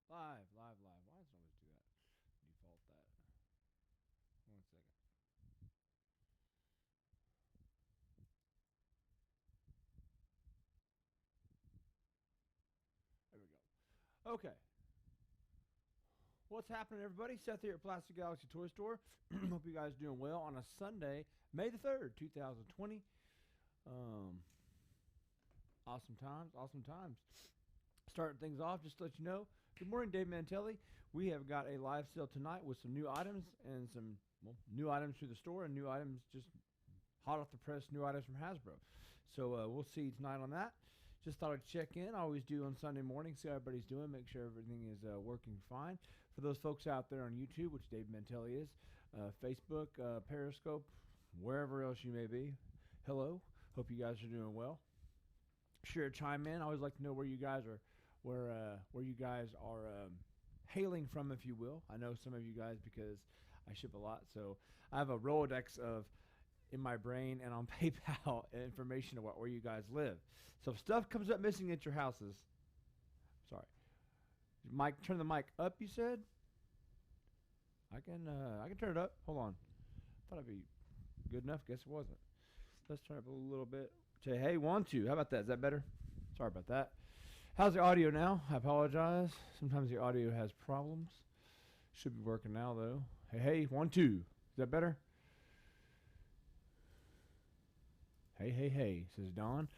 Live, live, live. Why does it always do that? Default that. 1 second. There we go. Okay. What's happening, everybody? Seth here at Plastic Galaxy Toy Store. Hope you guys are doing well on a Sunday, May the 3rd, 2020. Um, awesome times, awesome times. Starting things off, just to let you know, good morning, Dave Mantelli. We have got a live sale tonight with some new items and some new items to the store and new items just hot off the press, new items from Hasbro. So we'll see tonight on that. Just thought I'd check in. I always do on Sunday morning, see how everybody's doing, make sure everything is working fine. For those folks out there on YouTube, which Dave Mantelli is, Facebook, Periscope, wherever else you may be, hello. Hope you guys are doing well. Sure, chime in. I always like to know where you guys are, where you guys are hailing from, if you will. I know some of you guys because I ship a lot, so I have a Rolodex of in my brain and on PayPal information about where you guys live. So if stuff comes up missing at your houses, sorry, Mike, turn the mic up. You said I can turn it up. Hold on, thought it'd be good enough. Guess it wasn't. Let's turn it up a little bit. Say hey, 1 2. How about that? Is that better? Sorry about that. How's the audio now? I apologize. Sometimes the audio has problems. Should be working now though. Hey, 1 2. Is that better? Hey, says Don.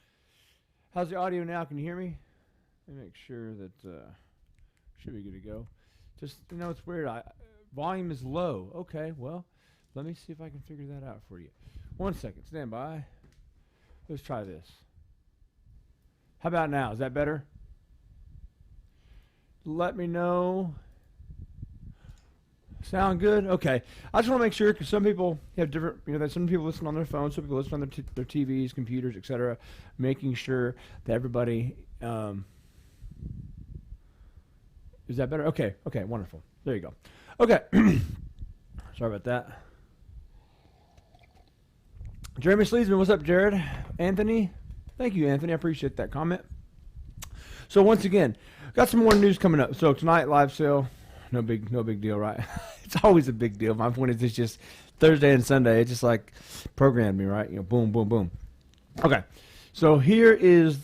How's the audio now? Can you hear me? Let me make sure that should be good to go. Just, it's weird. Volume is low. Okay, well, let me see if I can figure that out for you. 1 second. Stand by. Let's try this. How about now? Is that better? Let me know. Sound good? Okay. I just want to make sure because some people have different, that some people listen on their phones, some people listen on their TVs, computers, etc. Making sure that everybody, is that better? Okay. Wonderful. There you go. Okay. Sorry about that. Jeremy Sleesman, what's up, Jared? Anthony? Thank you, Anthony. I appreciate that comment. So once again, got some more news coming up. So tonight, live sale. No big deal, right? It's always a big deal. My point is it's just Thursday and Sunday. It just like programmed me, right? Boom, boom, boom. Okay. So here is,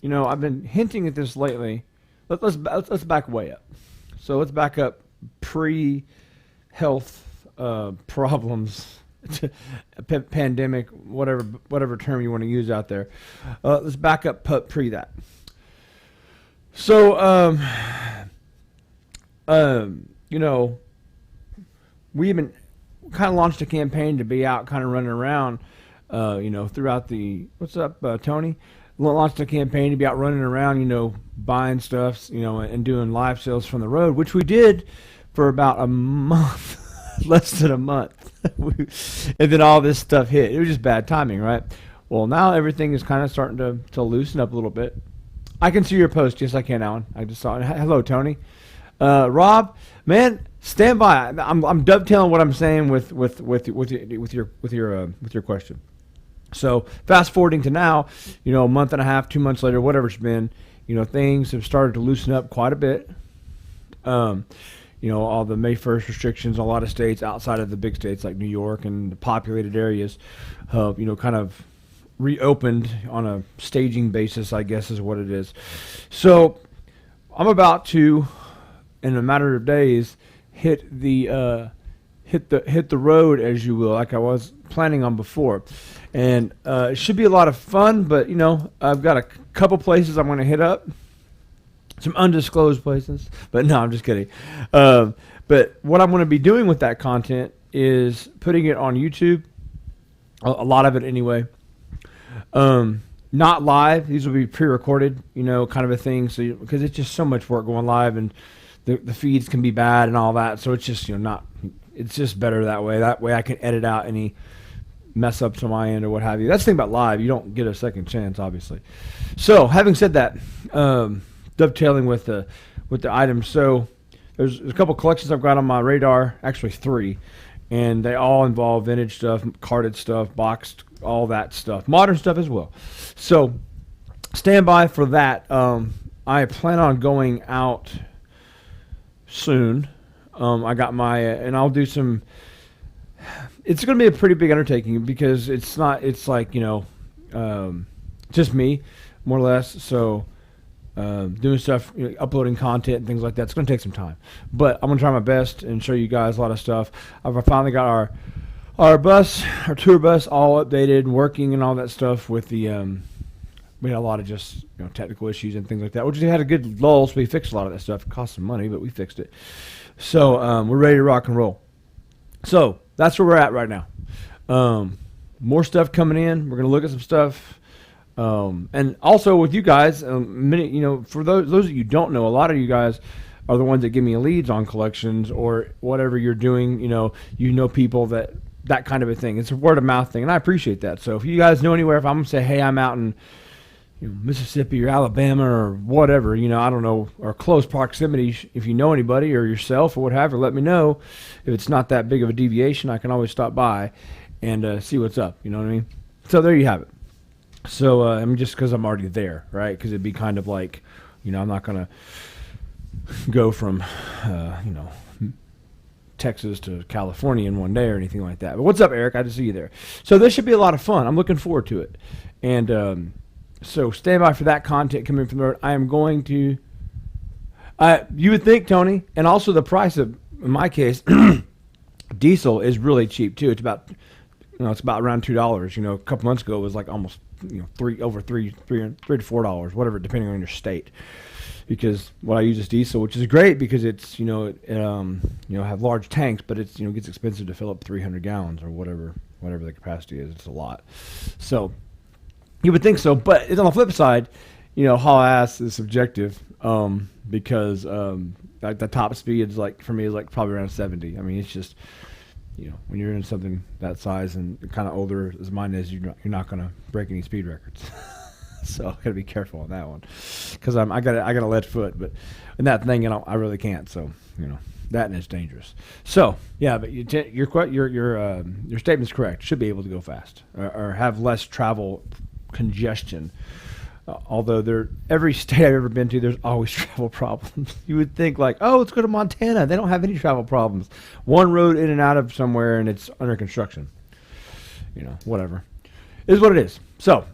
I've been hinting at this lately. Let's back way up. So let's back up pre-health problems, pandemic, whatever term you want to use out there. Let's back up pre that. So, we even kind of launched a campaign to be out kind of running around, throughout the, what's up, Tony? Launched a campaign to be out running around, buying stuff, and doing live sales from the road, which we did for about a month, less than a month. And then all this stuff hit. It was just bad timing, right? Well, now everything is kind of starting to loosen up a little bit. I can see your post. Yes, I can, Alan. I just saw it. Hello, Tony. Rob, man, stand by. I'm dovetailing what I'm saying with your question. So fast forwarding to now, a month and a half, 2 months later, whatever it's been, things have started to loosen up quite a bit. All the May 1st restrictions in a lot of states outside of the big states like New York and the populated areas, kind of reopened on a staging basis, I guess is what it is. So I'm about to, in a matter of days, hit the road, as you will, like I was planning on before. And it should be a lot of fun, but I've got a couple places I'm going to hit up. Some undisclosed places, but no, I'm just kidding. But what I'm going to be doing with that content is putting it on YouTube, a lot of it anyway. Not live. These will be pre-recorded, kind of a thing. So because it's just so much work going live, and the feeds can be bad and all that. So it's just it's just better that way. That way I can edit out any mess ups on my end or what have you. That's the thing about live. You don't get a second chance, obviously. So having said that, dovetailing with the items. So there's a couple collections I've got on my radar, actually 3, and they all involve vintage stuff, carded stuff, boxed, all that stuff, modern stuff as well. So stand by for that. I plan on going out soon. I got my, and I'll do some. It's going to be a pretty big undertaking because it's not. It's like just me, more or less. So doing stuff, uploading content and things like that. It's going to take some time, but I'm going to try my best and show you guys a lot of stuff. I've finally got our tour bus, all updated and working and all that stuff. With the we had a lot of just technical issues and things like that. We had a good lull, so we fixed a lot of that stuff. It cost some money, but we fixed it. So we're ready to rock and roll. So that's where we're at right now. More stuff coming in. We're gonna look at some stuff. And also with you guys, for those of you who don't know, a lot of you guys are the ones that give me leads on collections or whatever you're doing. People that kind of a thing. It's a word of mouth thing, and I appreciate that. So if you guys know anywhere, if I'm gonna say, hey, I'm out in Mississippi or Alabama or whatever, I don't know, or close proximity, if you know anybody or yourself or what have you, let me know. If it's not that big of a deviation, I can always stop by and see what's up. You know what I mean? So there you have it. So just because I'm already there, right? Because it'd be kind of like, I'm not going to go from, Texas to California in one day or anything like that. But what's up, Eric? I just see you there. So this should be a lot of fun. I'm looking forward to it. And so stand by for that content coming from the road. I am going to, you would think, Tony, and also the price of, in my case, diesel is really cheap too. It's about, it's about around $2. A couple months ago it was like almost, $3 to $4, whatever, depending on your state. Because what I use is diesel, which is great because it's, have large tanks, but it's, gets expensive to fill up 300 gallons or whatever the capacity is. It's a lot. So you would think so, but it's on the flip side, haul ass is subjective, because like the top speed is for me is probably around 70. I mean, it's just, when you're in something that size and kind of older as mine is, you're not going to break any speed records. So I got to be careful on that one, because I got a lead foot, but in that thing, I really can't. So that, and it's dangerous. So yeah, but your statement's correct. Should be able to go fast or have less travel congestion. Although every state I've ever been to, there's always travel problems. You would think let's go to Montana. They don't have any travel problems. One road in and out of somewhere, and it's under construction. Whatever. It is what it is. So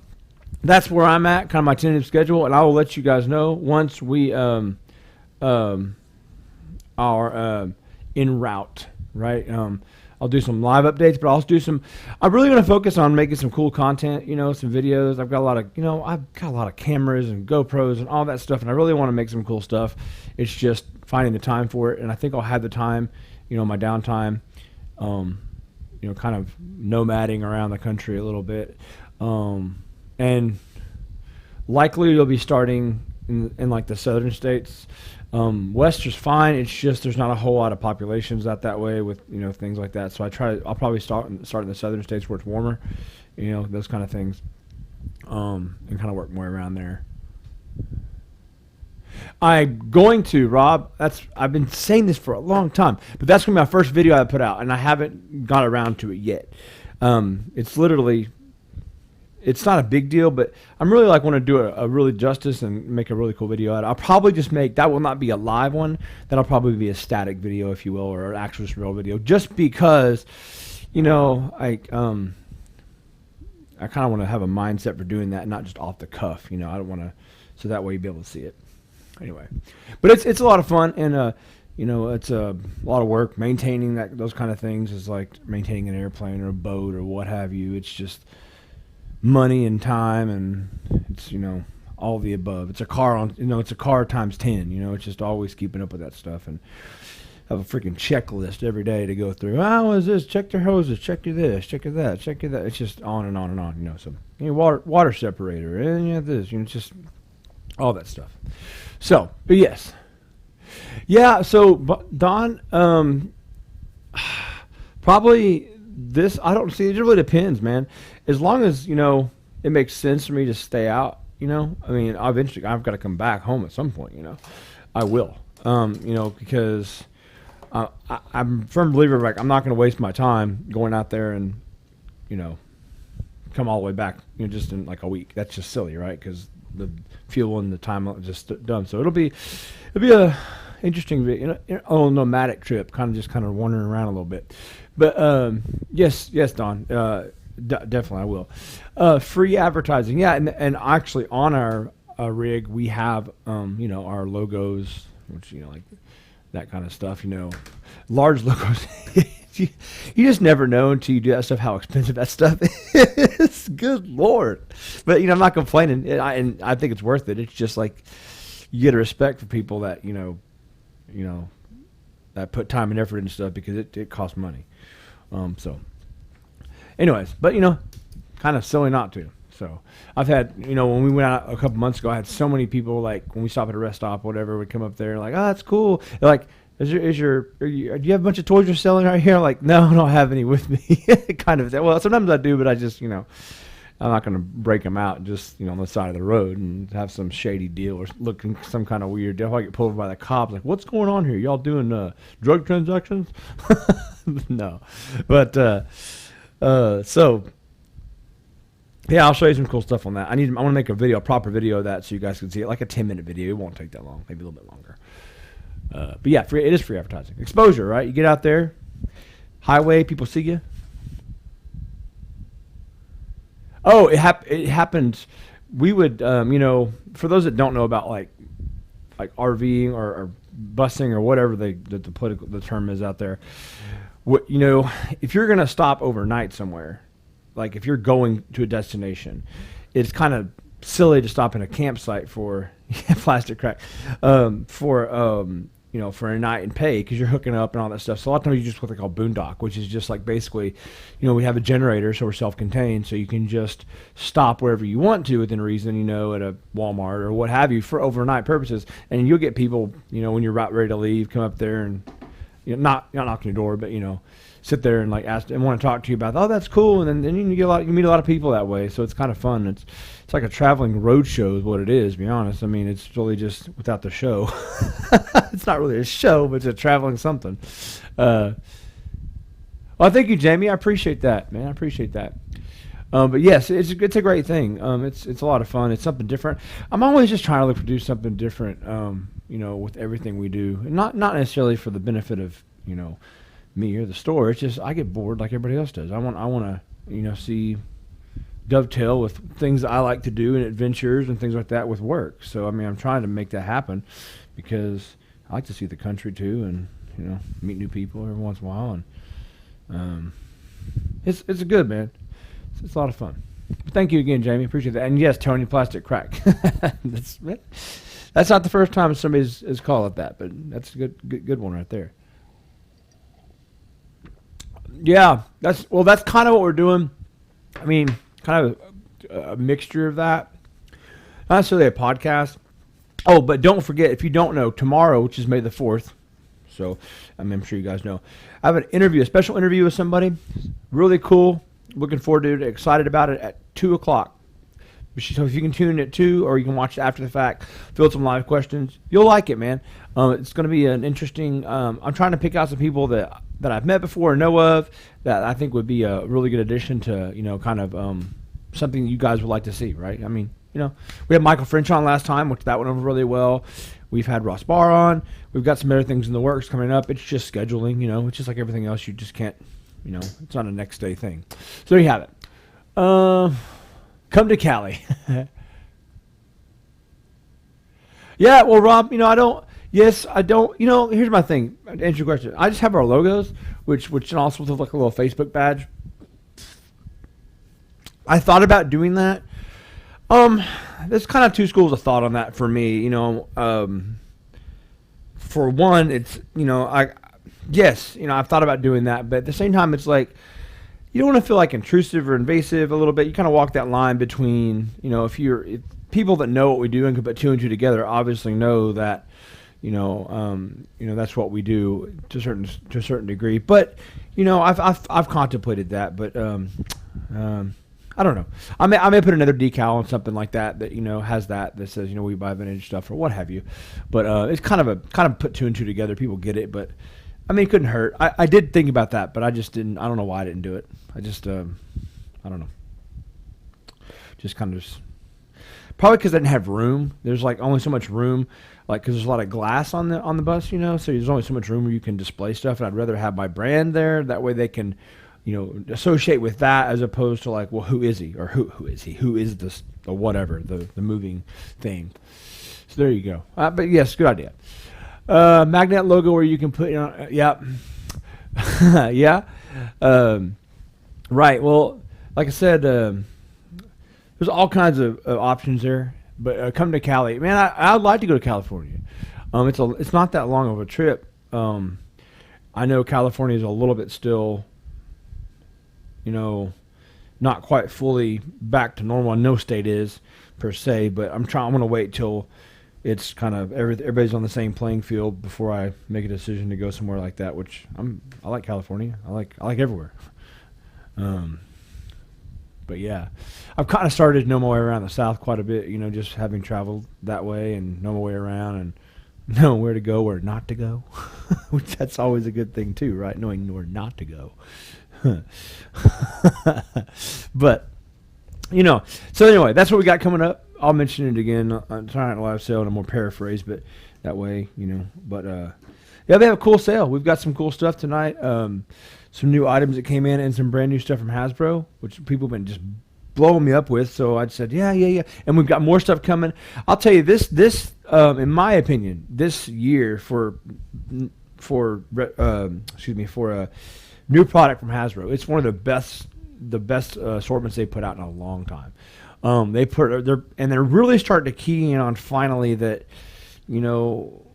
that's where I'm at, kind of my tentative schedule, and I will let you guys know once we are en route, right? I'll do some live updates, but I'll also do some. I'm really going to focus on making some cool content, some videos. I've got a lot of cameras and GoPros and all that stuff, and I really want to make some cool stuff. It's just finding the time for it, and I think I'll have the time, my downtime, kind of nomading around the country a little bit, and likely you'll be starting in the southern states. West is fine. It's just there's not a whole lot of populations out that way with things like that. So I'll probably start in the southern states where it's warmer, those kind of things, and kind of work more around there. I'm going to, Rob. I've been saying this for a long time, but that's gonna be my first video I put out, and I haven't got around to it yet. It's literally. It's not a big deal, but I'm really want to do a really justice and make a really cool video out of it. I'll probably just that will not be a live one. That'll probably be a static video, if you will, or an actual real video, just because, I kind of want to have a mindset for doing that, not just off the cuff. I don't want to, so that way you'll be able to see it. Anyway, but it's a lot of fun, and it's a lot of work maintaining those kind of things. Is like maintaining an airplane or a boat or what have you. It's just money and time, and it's all the above. It's a car it's a car times 10. It's just always keeping up with that stuff, and have a freaking checklist every day to go through. What is this? Check their hoses. Check your this. Check your that. Check your that. It's just on and on and on. So water separator, and this. It's just all that stuff. So, but yes, yeah. So Don, probably this. I don't see. It really depends, man. As long as, it makes sense for me to stay out, I mean, eventually I've got to come back home at some point, I will, because I'm a firm believer, I'm not going to waste my time going out there and, come all the way back, just in a week. That's just silly, right? Because the fuel and the time are just done. So it'll be interesting, nomadic trip, kind of wandering around a little bit. But yes, Don, definitely I will. Free advertising, yeah, and actually on our rig we have our logos, which like that kind of stuff, large logos. You just never know until you do that stuff how expensive that stuff is. Good Lord. But I'm not complaining, and I think it's worth it. It's just like you get a respect for people that that put time and effort into stuff, because it costs money. So anyways, but kind of silly not to. So I've had, when we went out a couple months ago, I had so many people, like when we stop at a rest stop or whatever, would come up there like, oh, that's cool. They're like, do you have a bunch of toys you're selling right here? I'm like, no, I don't have any with me. Kind of. Well, sometimes I do, but I just, I'm not going to break them out just, on the side of the road and have some shady deal or looking some kind of weird deal. If I get pulled over by the cops, like, what's going on here? Y'all doing drug transactions? No. But, so, yeah, I'll show you some cool stuff on that. I want to make a proper video of that so you guys can see it, like a 10-minute video. It won't take that long, maybe a little bit longer. But yeah, it is free advertising. Exposure, right? You get out there, highway, people see you. Oh, it happened. We would, for those that don't know about like RVing or busing or whatever the term is out there, if you're gonna stop overnight somewhere, like if you're going to a destination, it's kind of silly to stop in a campsite for plastic crack, for a night and pay, because you're hooking up and all that stuff. So a lot of times you just what they call boondock, which is just like basically, we have a generator, so we're self-contained, so you can just stop wherever you want to within reason, at a Walmart or what have you for overnight purposes. And you'll get people, when you're about ready to leave, come up there and not knocking your door, but sit there and like ask and want to talk to you about, oh, that's cool, and then you meet a lot of people that way. So it's kind of fun. It's like a traveling road show is what it is, to be honest. I mean, it's really just without the show. It's not really a show, but it's a traveling something. Well, thank you, Jamie. I appreciate that, man. I appreciate that. But yes, it's a great thing. It's a lot of fun. It's something different. I'm always just trying to look to do something different, with everything we do. And not necessarily for the benefit of, me or the store. It's just I get bored like everybody else does. I want to, see dovetail with things that I like to do and adventures and things like that with work. So, I mean, I'm trying to make that happen because I like to see the country too, and, meet new people every once in a while. And it's good, man. It's a lot of fun. Thank you again, Jamie. Appreciate that. And yes, Tony Plastic Crack. That's not the first time somebody's called it that, but that's a good one right there. Yeah, that's kind of what we're doing. I mean, kind of a mixture of that. Not necessarily a podcast. Oh, but don't forget, if you don't know, tomorrow, which is May the 4th, so I'm sure you guys know, I have a special interview with somebody. Really cool. Looking forward to it. Excited about it at 2 o'clock. So if you can tune in at 2, or you can watch it after the fact, fill out some live questions. You'll like it, man. It's going to be an interesting, I'm trying to pick out some people that I've met before or know of that I think would be a really good addition to, kind of something you guys would like to see, right? I mean, we had Michael French on last time, which that went over really well. We've had Ross Barr on. We've got some other things in the works coming up. It's just scheduling, it's just like everything else. You just can't, it's not a next day thing. So there you have it. Come to Cali. Yeah, well, Rob, I don't. Here's my thing. To answer your question, I just have our logos, which also looks like a little Facebook badge. I thought about doing that. There's kind of two schools of thought on that for me. For one, it's I've thought about doing that, but at the same time, it's like you don't want to feel like intrusive or invasive a little bit. You kind of walk that line between, if people that know what we do and can put two and two together obviously know that, that's what we do to a certain degree. But, I've contemplated that, but I don't know. I may put another decal on something like that has that says, we buy vintage stuff or what have you. But it's kind of put two and two together. People get it, but I mean, it couldn't hurt. I did think about that, but I just didn't. I don't know why I didn't do it. I just, I don't know. Just kind of Probably because I didn't have room. There's like only so much room, like because there's a lot of glass on the bus, you know. So there's only so much room where you can display stuff. And I'd rather have my brand there. That way they can, you know, associate with that as opposed to like, well, who is he or who is he? Who is this or whatever the moving thing? So there you go. But yes, good idea. Magnet logo where you can put, yeah, yeah. Right. Well, like I said, there's all kinds of options there. But come to Cali, man. I'd like to go to California. It's not that long of a trip. I know California is a little bit still, you know, not quite fully back to normal. No state is per se, but I'm going to wait till it's kind of everybody's on the same playing field before I make a decision to go somewhere like that. Which I like California. I like everywhere. But yeah, I've kind of started to know my way around the South quite a bit. You know, just having traveled that way and know my way around and know where to go, where not to go. Which that's always a good thing too, right? Knowing where not to go. But you know, so anyway, that's what we got coming up. I'll mention it again. I'm trying to live sale and a more paraphrase, but that way, you know. But yeah, they have a cool sale. We've got some cool stuff tonight. Some new items that came in and some brand new stuff from Hasbro, which people have been just blowing me up with. So I said, yeah. And we've got more stuff coming. I'll tell you this, in my opinion, this year for a new product from Hasbro, it's one of the best assortments they put out in a long time. They're really starting to key in on finally that, you know,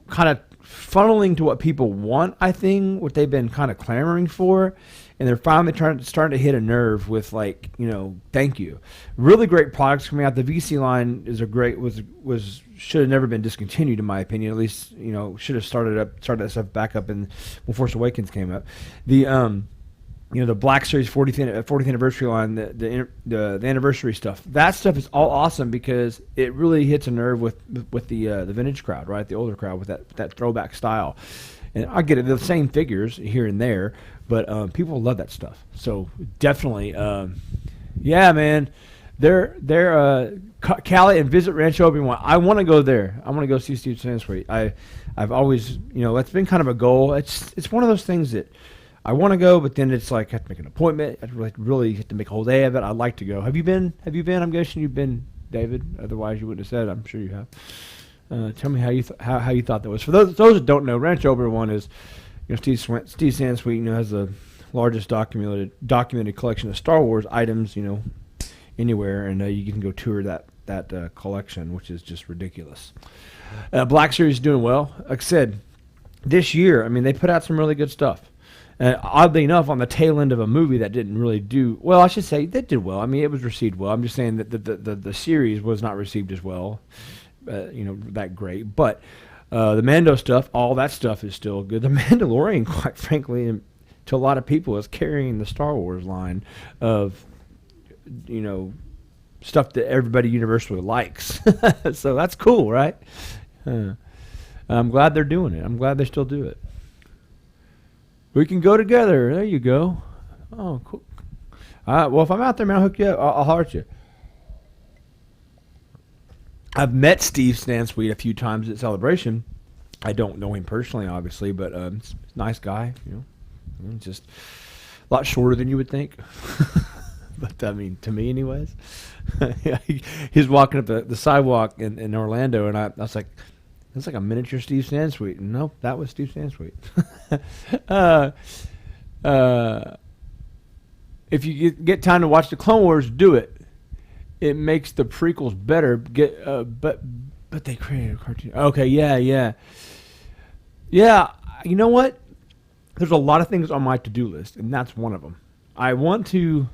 kind of funneling to what people want, I think, what they've been kind of clamoring for, and they're finally starting to hit a nerve with, like, you know, thank you. Really great products coming out. The VC line is should have never been discontinued, in my opinion. At least, you know, should have started that stuff back up when Force Awakens came up. You know, the Black Series 40th anniversary line, the anniversary stuff. That stuff is all awesome because it really hits a nerve with the vintage crowd, right? The older crowd with that throwback style. And I get it, the same figures here and there, but people love that stuff. So definitely, yeah, man. They're Cali and visit Rancho Obi-Wan. I want to go there. I want to go see Steve Sansweet. I've always, you know, that's been kind of a goal. It's one of those things that I want to go, but then it's like I have to make an appointment. I really have to make a whole day of it. I'd like to go. Have you been? I'm guessing you've been, David. Otherwise, you wouldn't have said it. I'm sure you have. Tell me how you thought that was. For those that don't know, Rancho Obi-Wan is, you know, Steve Sansweet, you know, has the largest documented collection of Star Wars items, you know, anywhere, and you can go tour that collection, which is just ridiculous. Black Series is doing well. Like I said, this year, I mean, they put out some really good stuff. Oddly enough, on the tail end of a movie that didn't really do well, I should say that did well. I mean, it was received well. I'm just saying that the series was not received as well, you know, that great. But the Mando stuff, all that stuff is still good. The Mandalorian, quite frankly, to a lot of people, is carrying the Star Wars line of, you know, stuff that everybody universally likes. So that's cool, right? I'm glad they're doing it. I'm glad they still do it. We can go together. There you go. Oh, cool. Well, if I'm out there, man, I'll hook you up. I'll holler at you. I've met Steve Sansweet a few times at Celebration. I don't know him personally, obviously, but he's a nice guy. You know, just a lot shorter than you would think. But I mean, to me, anyways. He's walking up the sidewalk in Orlando, and I was like, "That's like a miniature Steve Sansweet." And nope, that was Steve Sansweet. If you get time to watch the Clone Wars, do it. It makes the prequels better. But they created a cartoon. Okay, yeah. You know what? There's a lot of things on my to-do list, and that's one of them. I want to.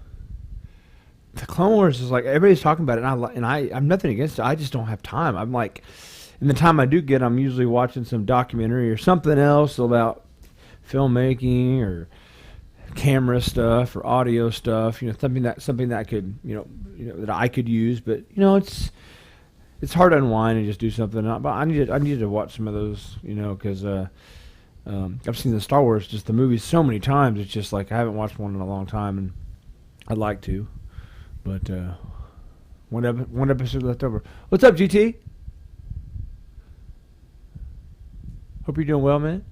The Clone Wars is like everybody's talking about it, and I'm nothing against it. I just don't have time. I'm like, and the time I do get, I'm usually watching some documentary or something else about filmmaking or camera stuff or audio stuff. You know, something that could, you know that I could use. But you know, it's hard to unwind and just do something. But I need to watch some of those. You know, because I've seen the Star Wars, just the movies, so many times. It's just like I haven't watched one in a long time, and I'd like to. But One episode left over. What's up, GT? Hope you're doing well, man.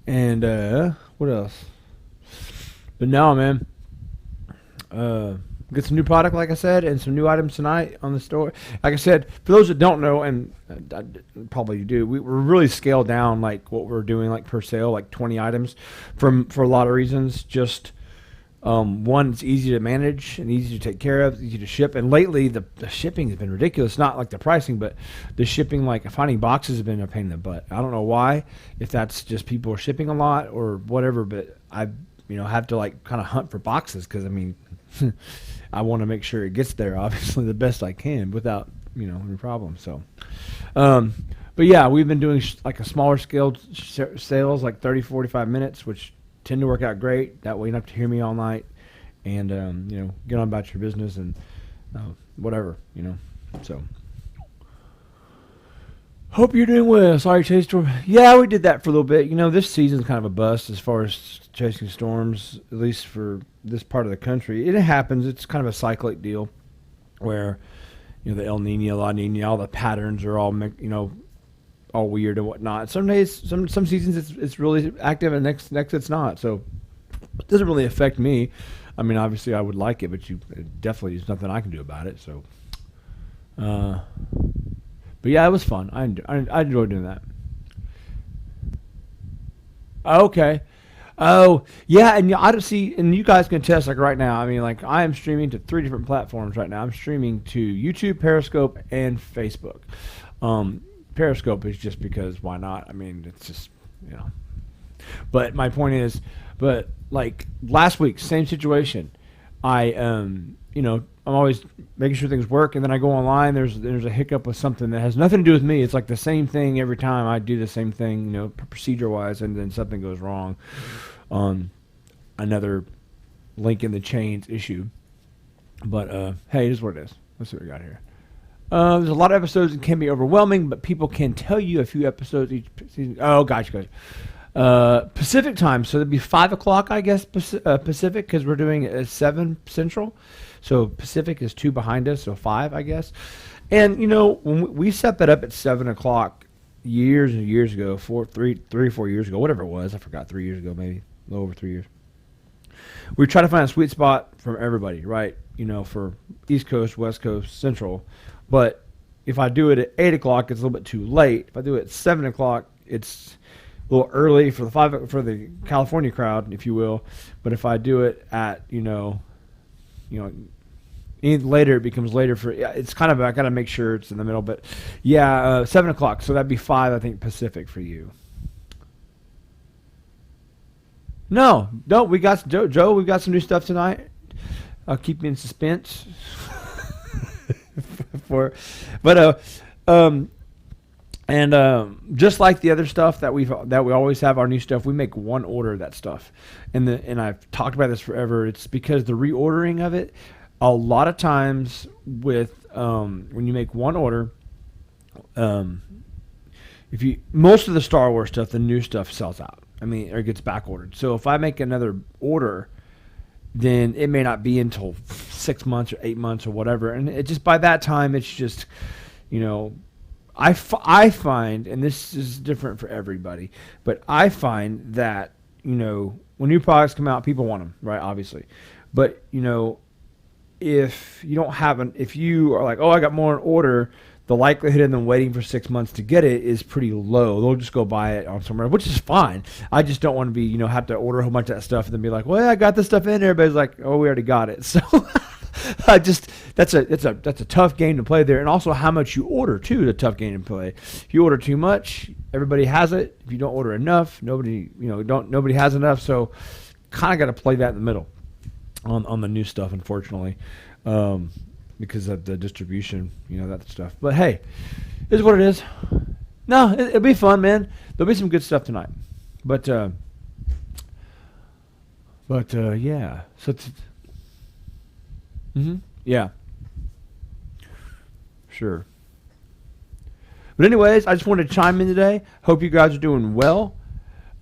And what else? But no, man. Get some new product, like I said, and some new items tonight on the store. Like I said, for those that don't know, and probably you do, we're really scaled down like what we're doing, like per sale, like 20 items, for a lot of reasons. Just one, it's easy to manage and easy to take care of, easy to ship. And lately, the shipping has been ridiculous. Not like the pricing, but the shipping, like finding boxes has been a pain in the butt. I don't know why, if that's just people are shipping a lot or whatever, but I have to like kind of hunt for boxes because, I mean, I want to make sure it gets there, obviously, the best I can without, any problem. So, but yeah, we've been doing like a smaller scale sales, like 30, 45 minutes, which tend to work out great. That way you don't have to hear me all night and, get on about your business and whatever, so. Hope you're doing well. Sorry, Chase Storm. Yeah, we did that for a little bit. This season's kind of a bust as far as chasing storms, at least for this part of the country. It happens. It's kind of a cyclic deal where, the El Nino, La Nina, all the patterns are all, all weird and whatnot. Some days, some seasons it's really active and next it's not. So it doesn't really affect me. I mean, obviously I would like it, but definitely there's nothing I can do about it. So, but yeah, it was fun. I enjoyed doing that. Okay. Oh, yeah, and I don't see, and you guys can test like right now. I mean, like I am streaming to 3 different platforms right now. I'm streaming to YouTube, Periscope, and Facebook. Periscope is just because why not? I mean, it's just, But my point is, but like last week, same situation. I'm always making sure things work, and then I go online. There's a hiccup with something that has nothing to do with me. It's like the same thing every time. I do the same thing, procedure wise, and then something goes wrong on another link in the chains issue. But hey, it is what it is. Let's see what we got here. There's a lot of episodes and can be overwhelming, but people can tell you a few episodes each season. Oh, gotcha. Pacific time, so it'd be 5 o'clock, I guess, Pacific, because we're doing it at 7 Central. So Pacific is 2 behind us, so 5, I guess. And, when we set that up at 7 o'clock years and years ago, 3 or 4 years ago, whatever it was, I forgot, 3 years ago maybe, a little over 3 years. We try to find a sweet spot from everybody, right? For East Coast, West Coast, Central. But if I do it at 8 o'clock, it's a little bit too late. If I do it at 7 o'clock, it's a little early for the California crowd, if you will. But if I do it at later, it becomes later for. Yeah, it's kind of, I gotta make sure it's in the middle. But yeah, 7 o'clock. So that'd be 5, I think, Pacific for you. No, we got Joe. We've got some new stuff tonight. I'll keep you in suspense. Just like the other stuff that we always have, our new stuff, we make one order of that stuff, and I've talked about this forever. It's because the reordering of it, a lot of times with when you make one order, most of the Star Wars stuff, the new stuff sells out. I mean, or gets back ordered. So if I make another order, then it may not be until 6 months or 8 months or whatever. And it just, by that time, it's just, I find, and this is different for everybody, but I find that, when new products come out, people want them, right? Obviously. But, if you are like, oh, I got more in order, the likelihood of them waiting for 6 months to get it is pretty low. They'll just go buy it on somewhere, which is fine. I just don't want to be, have to order a whole bunch of that stuff and then be like, well, I got this stuff in there. Everybody's like, oh, we already got it. So that's a tough game to play there. And also how much you order too is a tough game to play. If you order too much, everybody has it. If you don't order enough, nobody has enough. So kind of got to play that in the middle on the new stuff, unfortunately. Because of the distribution, that stuff. But hey, it is what it is. No, it'll be fun, man. There'll be some good stuff tonight. But yeah. So yeah. Sure. But anyways, I just wanted to chime in today. Hope you guys are doing well.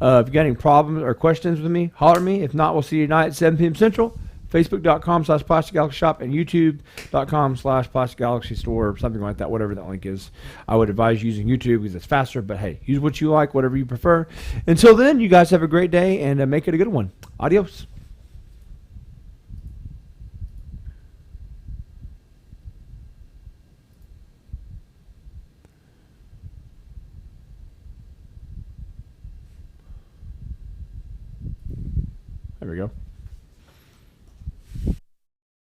If you got any problems or questions with me, holler at me. If not, we'll see you tonight at 7 p.m. Central, Facebook.com/Plastic Galaxy Shop, and YouTube.com/Plastic Galaxy Store, something like that, whatever that link is. I would advise using YouTube because it's faster, but hey, use what you like, whatever you prefer. Until then, you guys have a great day and make it a good one. Adios. There we go.